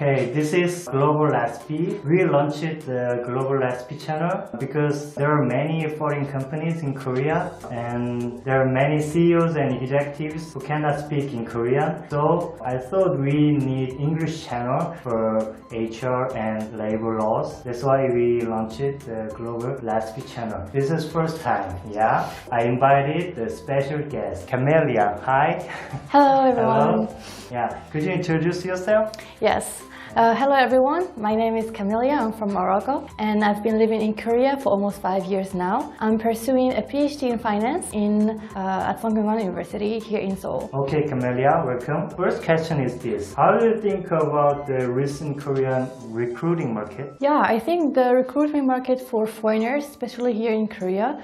Okay, this is globalized. We launched the globalized channel because there are many foreign companies in Korea and there are many CEOs and executives who cannot speak in Korean. So I thought we need English channel for HR and labor laws. That's why we launched the globalized channel. This is first time, yeah. I invited the special guest, Camelia. Hi. Hello everyone. Hello. Yeah, could you introduce yourself? Yes. Hello everyone, my name is Camelia, I'm from Morocco and I've been living in Korea for almost 5 years now. I'm pursuing a PhD in finance at Sungkyunkwan University here in Seoul. Okay, Camelia, welcome. First question is this. How do you think about the recent Korean recruiting market? Yeah, I think the recruitment market for foreigners, especially here in Korea,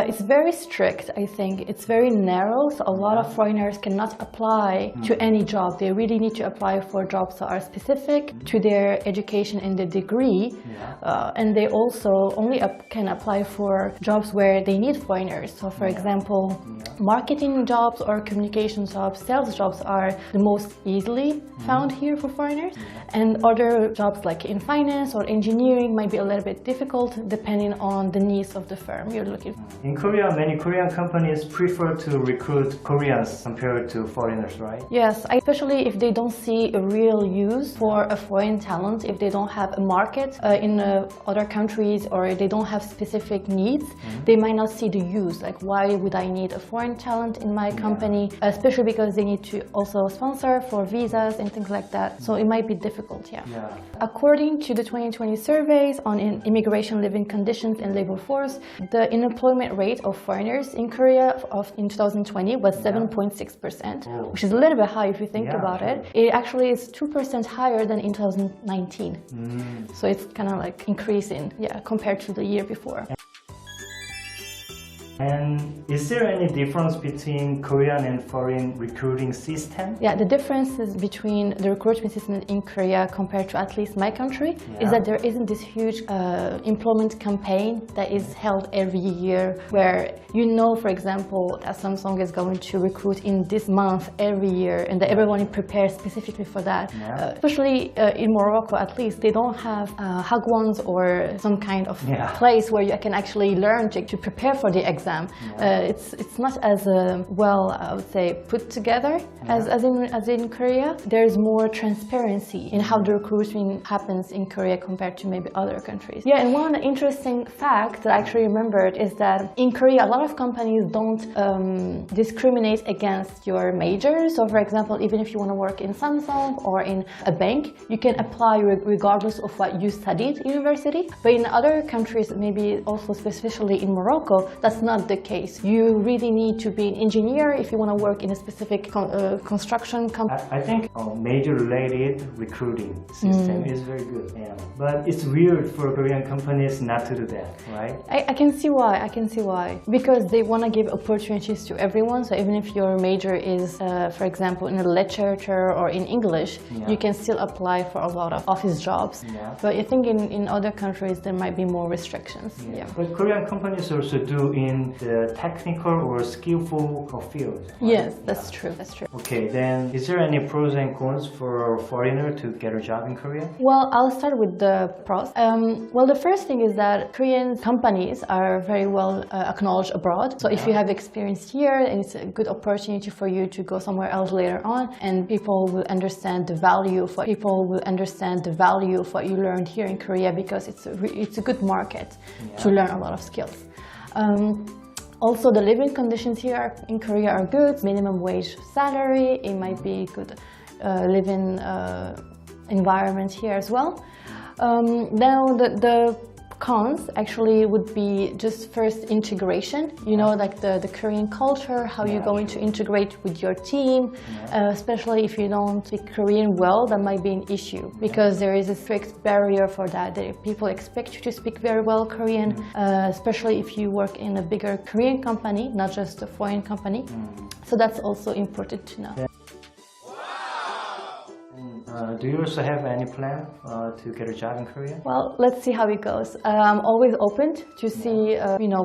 is very strict, I think. It's very narrow, so a lot of foreigners cannot apply to any job. They really need to apply for jobs that are specific to their education and their degree, and they also only can apply for jobs where they need foreigners. So for example, marketing jobs or communication jobs, sales jobs are the most easily found here for foreigners, and other jobs like in finance or engineering might be a little bit difficult depending on the needs of the firm you're looking for. In Korea, many Korean companies prefer to recruit Koreans compared to foreigners, right? Yes, especially if they don't see a real use for a foreign talent, if they don't have a market in other countries or they don't have specific needs, they might not see the use. Like, why would I need a foreign talent in my company? Especially because they need to also sponsor for visas and things like that. So it might be difficult, According to the 2020 surveys on immigration living conditions and labor force, the unemployment rate of foreigners in Korea in 2020 was 7.6%, which is a little bit high if you think about it. It actually is 2% higher than in 2019. So it's kind of like increasing, compared to the year before. And is there any difference between Korean and foreign recruiting system? Yeah, the differences between the recruitment system in Korea compared to at least my country is that there isn't this huge employment campaign that is held every year where for example, that Samsung is going to recruit in this month every year and that everyone prepares specifically for that. Especially in Morocco, at least, they don't have hagwons or some kind of place where you can actually learn to prepare for the exam. It's not as well, I would say, put together as in Korea. There's more transparency in how the recruitment happens in Korea compared to maybe other countries. Yeah, and one interesting fact that I actually remembered is that in Korea, a lot of companies don't discriminate against your major. So for example, even if you want to work in Samsung or in a bank, you can apply regardless of what you studied at university. But in other countries, maybe also especially in Morocco, that's not the case. You really need to be an engineer if you want to work in a specific construction company. I think a major-related recruiting system is very good. But it's weird for Korean companies not to do that, right? I can see why. Because they want to give opportunities to everyone. So even if your major is, for example, in literature or in English, you can still apply for a lot of office jobs. But I think in other countries there might be more restrictions. But Korean companies also do in the technical or skillful field. Right? Yes, that's true. Okay, then is there any pros and cons for a foreigner to get a job in Korea? Well, I'll start with the pros. Well, the first thing is that Korean companies are very well acknowledged abroad. So if you have experience here, it's a good opportunity for you to go somewhere else later on, and people will understand the value of what you learned here in Korea, because it's a good market to learn a lot of skills. Also, the living conditions here in Korea are good. Minimum wage salary, it might be good living environment here as well. Now the cons actually would be just first integration, like the Korean culture, how you're going to integrate with your team, especially if you don't speak Korean well, that might be an issue because there is a strict barrier for that. People expect you to speak very well Korean, especially if you work in a bigger Korean company, not just a foreign company. So that's also important to know. Do Do you also have any plan to get a job in Korea? Well, let's see how it goes. I'm always open to see,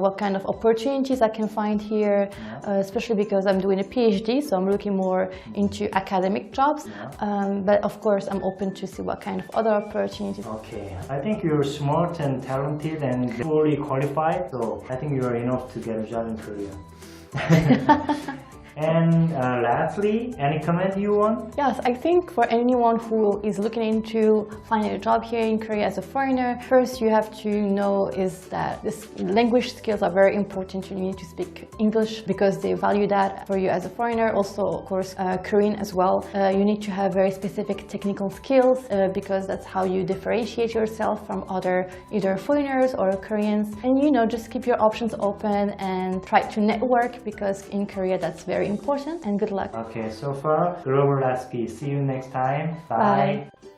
what kind of opportunities I can find here, especially because I'm doing a PhD, so I'm looking more into academic jobs. But of course, I'm open to see what kind of other opportunities. Okay, I think you're smart and talented and fully qualified, so I think you're enough to get a job in Korea. And lastly, any comment you want? Yes, I think for anyone who is looking into finding a job here in Korea as a foreigner, first you have to know is that this language skills are very important. You need to speak English because they value that for you as a foreigner. Also, of course, Korean as well. You need to have very specific technical skills because that's how you differentiate yourself from other either foreigners or Koreans. And just keep your options open and try to network because in Korea that's very important, and good luck. Okay, so far, globalized. See you next time. Bye. Bye.